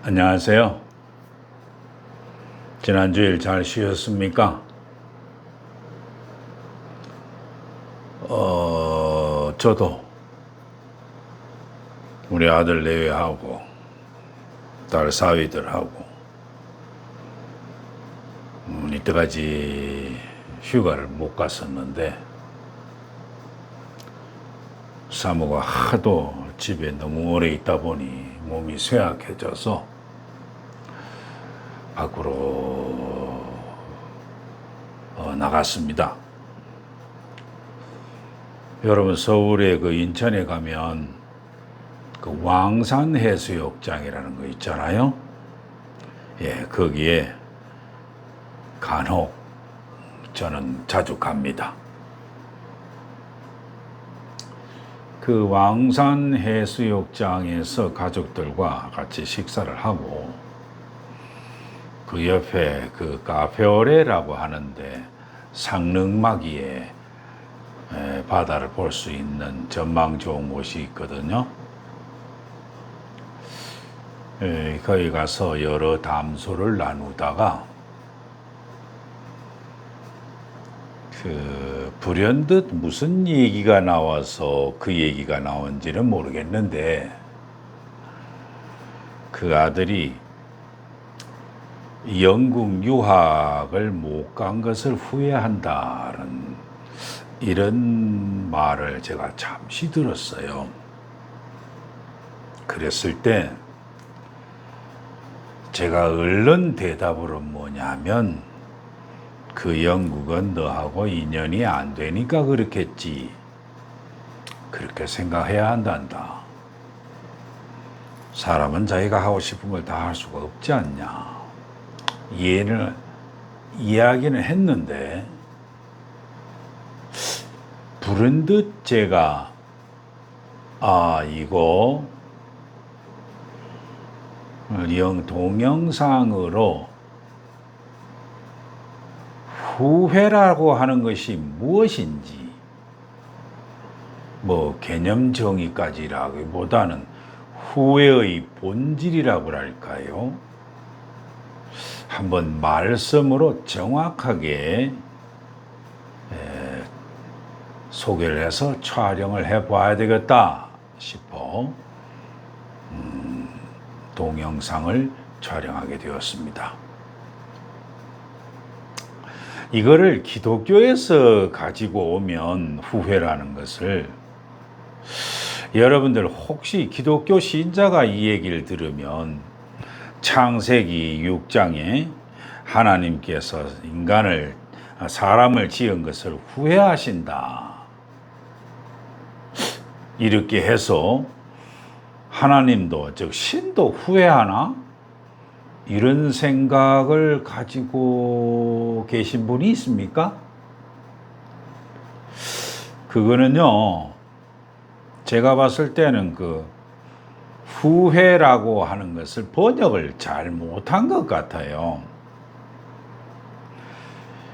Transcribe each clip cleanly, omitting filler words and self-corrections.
안녕하세요. 지난 주일 잘 쉬었습니까? 저도 우리 아들 내외하고 딸 사위들하고 이때까지 휴가를 못 갔었는데 사모가 하도 집에 너무 오래 있다 보니 몸이 쇠약해져서 밖으로 나갔습니다. 여러분, 서울에 그 인천에 가면 그 왕산 해수욕장이라는 거 있잖아요. 예, 거기에 간혹 저는 자주 갑니다. 그 왕산 해수욕장에서 가족들과 같이 식사를 하고 그 옆에 그 카페오레라고 하는데 상릉마기에 바다를 볼 수 있는 전망 좋은 곳이 있거든요. 거기 가서 여러 담소를 나누다가 불현듯 무슨 얘기가 나와서 그 얘기가 나온지는 모르겠는데 그 아들이 영국 유학을 못 간 것을 후회한다는 이런 말을 제가 잠시 들었어요. 그랬을 때 제가 얼른 대답으로 뭐냐면 그 영국은 너하고 인연이 안 되니까 그렇겠지. 그렇게 생각해야 한단다. 사람은 자기가 하고 싶은 걸 다 할 수가 없지 않냐. 이야기는 했는데 불현듯 제가 이거 동영상으로 후회라고 하는 것이 무엇인지 뭐 개념 정의까지라기보다는 후회의 본질이라고 할까요? 한번 말씀으로 정확하게 소개를 해서 촬영을 해봐야 되겠다 싶어 동영상을 촬영하게 되었습니다. 이거를 기독교에서 가지고 오면 후회라는 것을 여러분들 혹시 기독교 신자가 이 얘기를 들으면 창세기 6장에 하나님께서 사람을 지은 것을 후회하신다. 이렇게 해서 하나님도 즉 신도 후회하나? 이런 생각을 가지고 계신 분이 있습니까? 그거는요, 제가 봤을 때는 그 후회라고 하는 것을 번역을 잘 못한 것 같아요.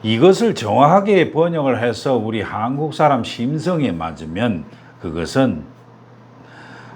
이것을 정확하게 번역을 해서 우리 한국 사람 심성에 맞으면 그것은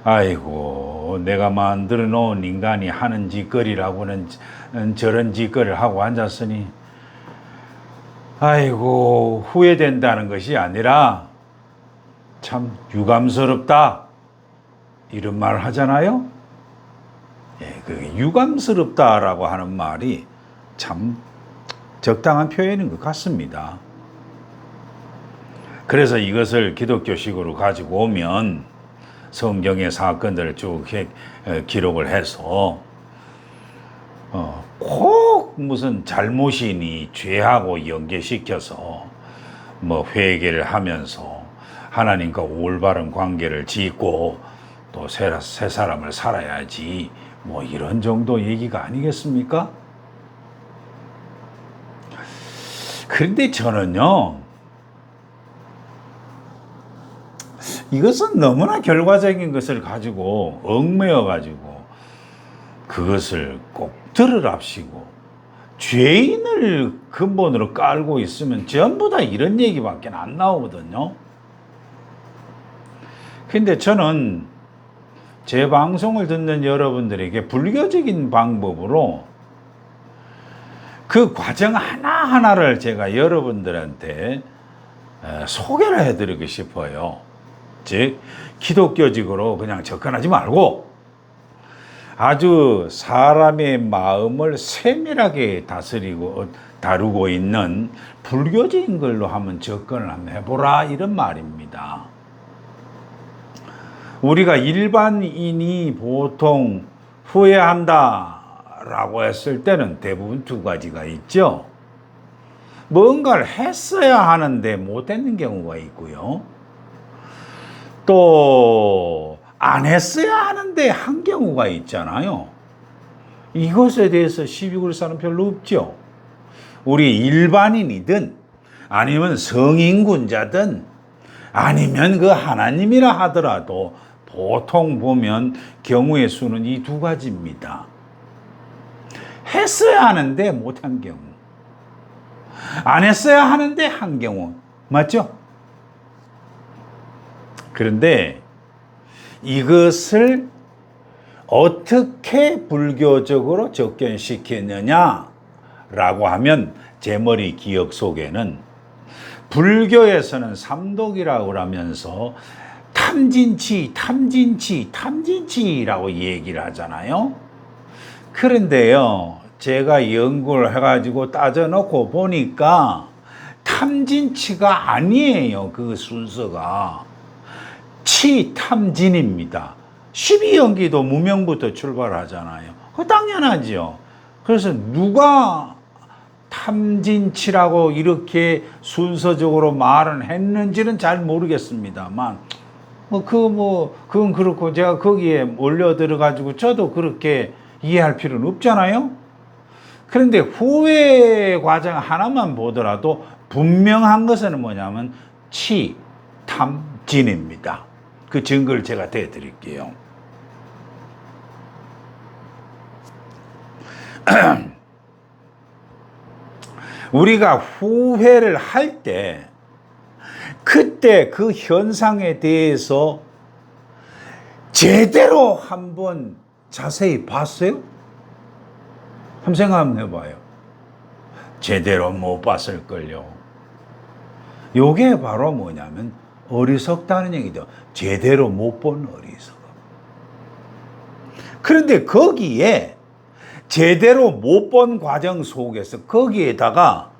아이고 내가 만들어 놓은 인간이 하는 짓거리라고는 저런 짓거리를 하고 앉았으니 아이고 후회된다는 것이 아니라 참 유감스럽다 이런 말을 하잖아요. 예, 그 유감스럽다라고 하는 말이 참 적당한 표현인 것 같습니다. 그래서 이것을 기독교식으로 가지고 오면 성경의 사건들을 쭉 기록을 해서 꼭 무슨 잘못이니 죄하고 연계시켜서 뭐 회개를 하면서 하나님과 올바른 관계를 짓고 또 새 사람을 살아야지 뭐 이런 정도 얘기가 아니겠습니까? 그런데 저는요, 이것은 너무나 결과적인 것을 가지고 얽매여 가지고 그것을 꼭 들으랍시고 죄인을 근본으로 깔고 있으면 전부 다 이런 얘기밖에 안 나오거든요. 근데 저는 제 방송을 듣는 여러분들에게 불교적인 방법으로 그 과정 하나하나를 제가 여러분들한테 소개를 해드리고 싶어요. 즉, 기독교적으로 그냥 접근하지 말고 아주 사람의 마음을 세밀하게 다루고 있는 불교적인 걸로 한번 접근을 한번 해보라, 이런 말입니다. 우리가 일반인이 보통 후회한다 라고 했을 때는 대부분 두 가지가 있죠. 뭔가를 했어야 하는데 못했는 경우가 있고요. 또 안 했어야 하는데 한 경우가 있잖아요. 이것에 대해서 시비 걸 사람 별로 없죠. 우리 일반인이든 아니면 성인군자든 아니면 그 하나님이라 하더라도 보통 보면 경우의 수는 이 두 가지입니다. 했어야 하는데 못한 경우, 안 했어야 하는데 한 경우, 맞죠? 그런데 이것을 어떻게 불교적으로 접견시켰느냐라고 하면 제 머리 기억 속에는 불교에서는 삼독이라고 하면서 탐진치라고 얘기를 하잖아요. 그런데요, 제가 연구를 해가지고 따져놓고 보니까 탐진치가 아니에요. 그 순서가 치탐진입니다. 12연기도 무명부터 출발하잖아요. 그 당연하죠. 그래서 누가 탐진치라고 이렇게 순서적으로 말은 했는지는 잘 모르겠습니다만, 그건 그렇고 제가 거기에 몰려 들어가지고 저도 그렇게 이해할 필요는 없잖아요. 그런데 후회 과정 하나만 보더라도 분명한 것은 뭐냐면 치탐진입니다. 그 증거를 제가 대드릴게요. 우리가 후회를 할 때 그때 그 현상에 대해서 제대로 한번 자세히 봤어요? 한번 생각 한번 해봐요. 제대로 못 봤을걸요. 요게 바로 뭐냐면 어리석다는 얘기죠. 제대로 못 본 어리석음. 그런데 거기에 제대로 못 본 과정 속에서 거기에다가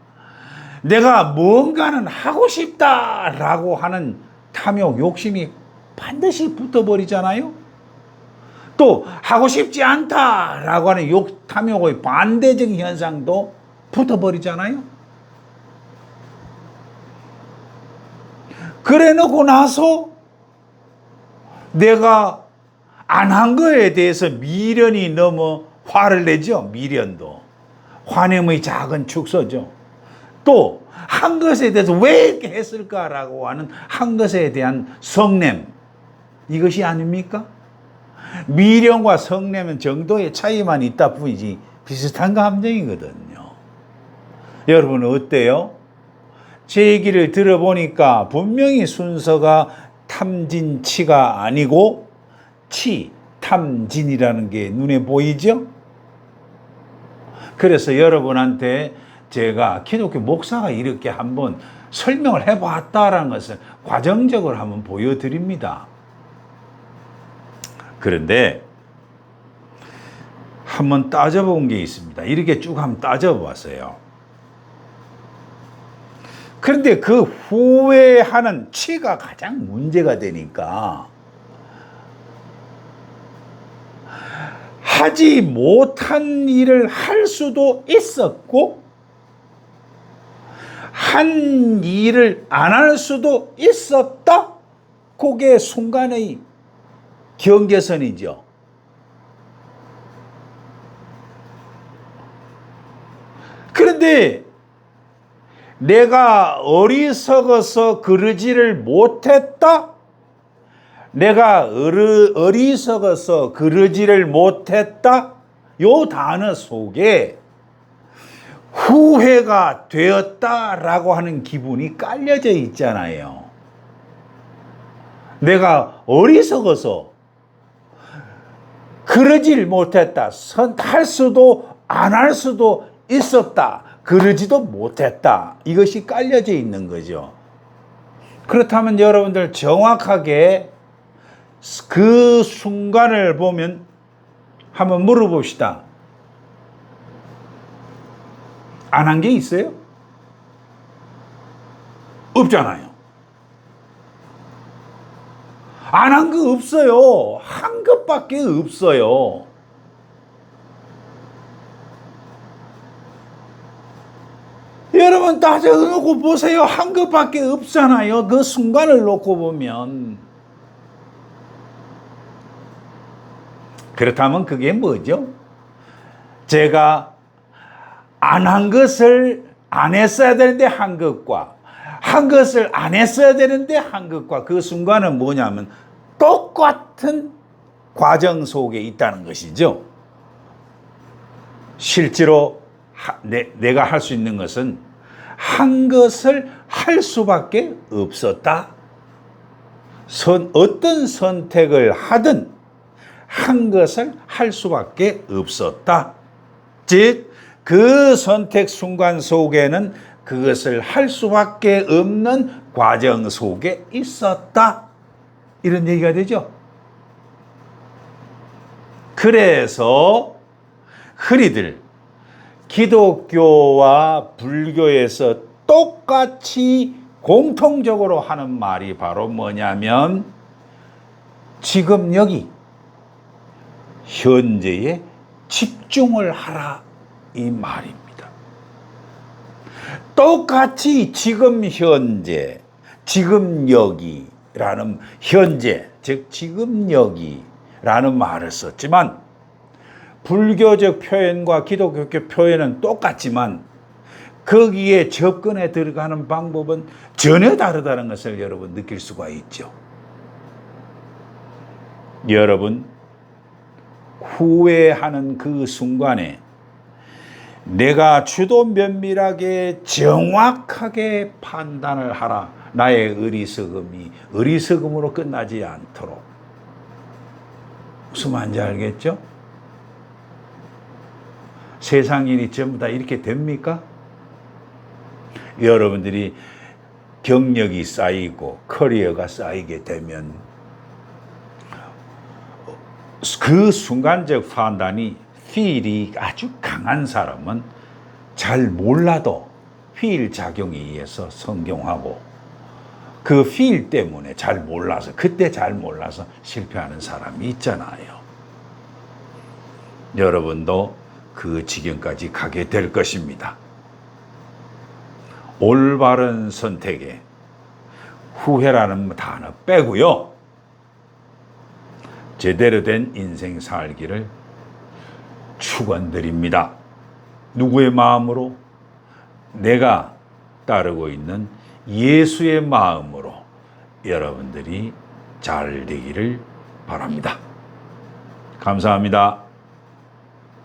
내가 뭔가는 하고 싶다라고 하는 탐욕, 욕심이 반드시 붙어버리잖아요. 또 하고 싶지 않다라고 하는 탐욕의 반대적인 현상도 붙어버리잖아요. 그래 놓고 나서 내가 안 한 거에 대해서 미련이 너무 화를 내죠. 미련도 화냄의 작은 축소죠. 또 한 것에 대해서 왜 이렇게 했을까라고 하는 한 것에 대한 성냄, 이것이 아닙니까? 미련과 성냄은 정도의 차이만 있다 뿐이지 비슷한 감정이거든요. 여러분 어때요? 제 얘기를 들어보니까 분명히 순서가 탐진치가 아니고 치탐진이라는 게 눈에 보이죠? 그래서 여러분한테 제가 기독교 목사가 이렇게 한번 설명을 해봤다라는 것을 과정적으로 한번 보여드립니다. 그런데 한번 따져본 게 있습니다. 이렇게 쭉 한번 따져봤어요. 그런데 그 후회하는 치가 가장 문제가 되니까 하지 못한 일을 할 수도 있었고 한 일을 안 할 수도 있었다. 그게 순간의 경계선이죠. 그런데 내가 어리석어서 그러지를 못했다? 내가 어리석어서 그러지를 못했다? 요 단어 속에 후회가 되었다라고 하는 기분이 깔려져 있잖아요. 내가 어리석어서 그러질 못했다. 할 수도 안 할 수도 있었다. 그러지도 못했다. 이것이 깔려져 있는 거죠. 그렇다면 여러분들 정확하게 그 순간을 보면 한번 물어봅시다. 안 한 게 있어요? 없잖아요. 안 한 거 없어요. 한 것밖에 없어요. 여러분 따져놓고 보세요. 한 것밖에 없잖아요. 그 순간을 놓고 보면. 그렇다면 그게 뭐죠? 제가 안 한 것을 안 했어야 되는데 한 것과 한 것을 안 했어야 되는데 한 것과 그 순간은 뭐냐면 똑같은 과정 속에 있다는 것이죠. 실제로 내가 할 수 있는 것은 한 것을 할 수밖에 없었다. 어떤 선택을 하든 한 것을 할 수밖에 없었다. 즉, 그 선택 순간 속에는 그것을 할 수밖에 없는 과정 속에 있었다. 이런 얘기가 되죠. 그래서 흔히들 기독교와 불교에서 똑같이 공통적으로 하는 말이 바로 뭐냐면 지금 여기 현재에 집중을 하라 이 말입니다. 똑같이 지금 현재, 지금 여기라는 현재, 즉 지금 여기라는 말을 썼지만 불교적 표현과 기독교 표현은 똑같지만 거기에 접근해 들어가는 방법은 전혀 다르다는 것을 여러분 느낄 수가 있죠. 여러분 후회하는 그 순간에 내가 주도 면밀하게 정확하게 판단을 하라. 나의 어리석음이 어리석음으로 끝나지 않도록. 무슨 말인지 알겠죠? 세상 일이 전부 다 이렇게 됩니까? 여러분들이 경력이 쌓이고 커리어가 쌓이게 되면 그 순간적 판단이 필이 아주 강한 사람은 잘 몰라도 필 작용에 의해서 성경하고 그 필 때문에 잘 몰라서 그때 잘 몰라서 실패하는 사람이 있잖아요. 여러분도 그 지경까지 가게 될 것입니다. 올바른 선택에 후회라는 단어 빼고요. 제대로 된 인생 살기를 축원드립니다. 누구의 마음으로? 내가 따르고 있는 예수의 마음으로 여러분들이 잘 되기를 바랍니다. 감사합니다.